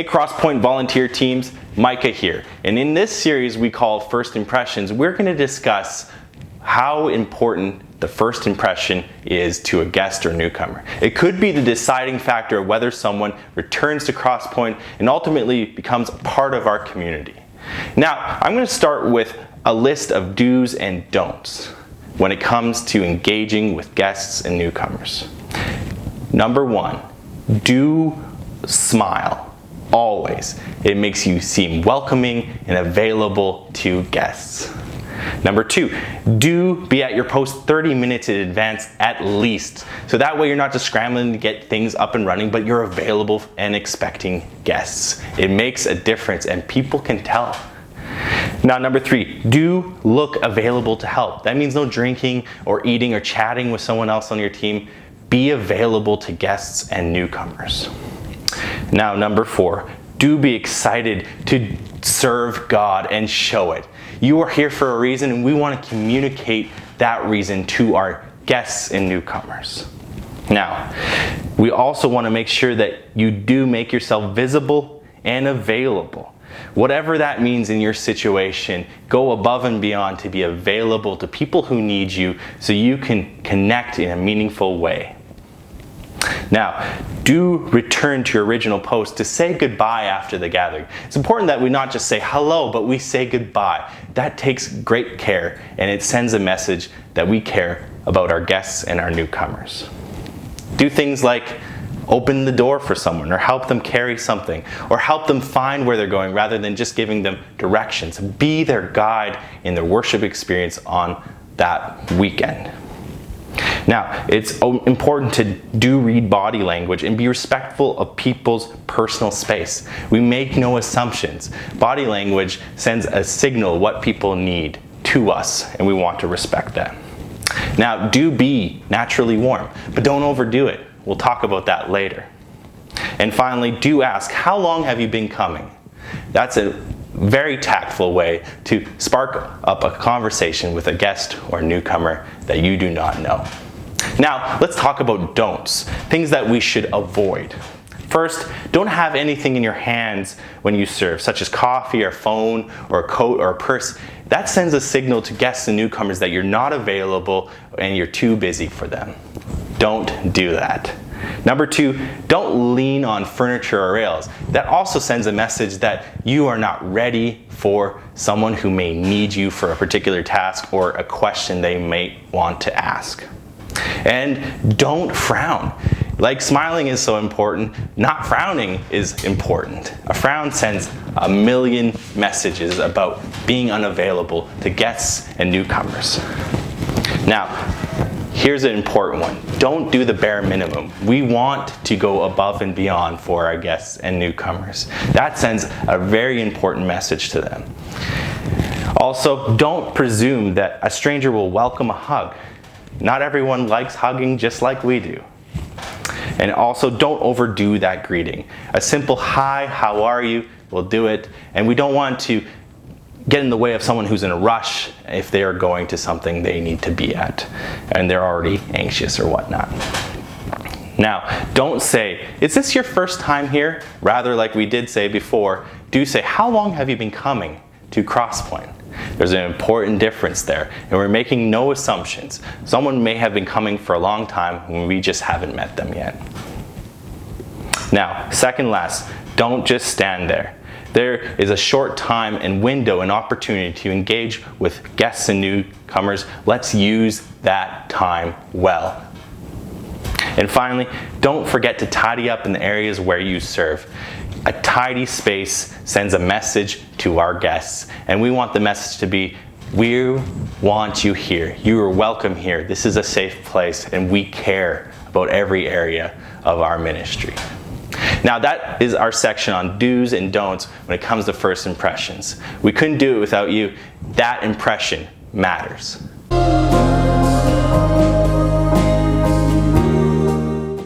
Crosspoint volunteer teams, Micah here. And in this series we call First Impressions, we're going to discuss how important the first impression is to a guest or newcomer. It could be the deciding factor of whether someone returns to Crosspoint and ultimately becomes a part of our community. Now, I'm going to start with a list of do's and don'ts when it comes to engaging with guests and newcomers. Number 1, do smile. Always. It makes you seem welcoming and available to guests. Number 2, do be at your post 30 minutes in advance at least. So that way you're not just scrambling to get things up and running, but you're available and expecting guests. It makes a difference and people can tell. Now, number 3, do look available to help. That means no drinking or eating or chatting with someone else on your team. Be available to guests and newcomers. Now, number 4, do be excited to serve God and show it. You are here for a reason, and we want to communicate that reason to our guests and newcomers. Now, we also want to make sure that you do make yourself visible and available. Whatever that means in your situation, go above and beyond to be available to people who need you so you can connect in a meaningful way. Now, do return to your original post to say goodbye after the gathering. It's important that we not just say hello, but we say goodbye. That takes great care, and it sends a message that we care about our guests and our newcomers. Do things like open the door for someone, or help them carry something, or help them find where they're going rather than just giving them directions. Be their guide in their worship experience on that weekend. Now, it's important to do read body language and be respectful of people's personal space. We make no assumptions. Body language sends a signal what people need to us, and we want to respect that. Now, do be naturally warm, but don't overdo it. We'll talk about that later. And finally, do ask, how long have you been coming? That's a very tactful way to spark up a conversation with a guest or newcomer that you do not know. Now, let's talk about don'ts, things that we should avoid. First, don't have anything in your hands when you serve, such as coffee or phone or a coat or a purse. That sends a signal to guests and newcomers that you're not available and you're too busy for them. Don't do that. Number 2, don't lean on furniture or rails. That also sends a message that you are not ready for someone who may need you for a particular task or a question they may want to ask. And don't frown. Like smiling is so important, not frowning is important. A frown sends a million messages about being unavailable to guests and newcomers. Now, here's an important one. Don't do the bare minimum. We want to go above and beyond for our guests and newcomers. That sends a very important message to them. Also, don't presume that a stranger will welcome a hug. Not everyone likes hugging just like we do. And also, don't overdo that greeting. A simple hi, how are you will do it. And we don't want to get in the way of someone who's in a rush if they are going to something they need to be at and they're already anxious or whatnot. Now, don't say, is this your first time here? Rather, like we did say before, do say, how long have you been coming to Crosspoint? There's an important difference there, and we're making no assumptions. Someone may have been coming for a long time when we just haven't met them yet. Now, second last, don't just stand there. There is a short time and window and opportunity to engage with guests and newcomers. Let's use that time well. And finally, don't forget to tidy up in the areas where you serve. A tidy space sends a message to our guests, and we want the message to be, we want you here. You are welcome here. This is a safe place, and we care about every area of our ministry. Now, that is our section on do's and don'ts when it comes to first impressions. We couldn't do it without you. That impression matters.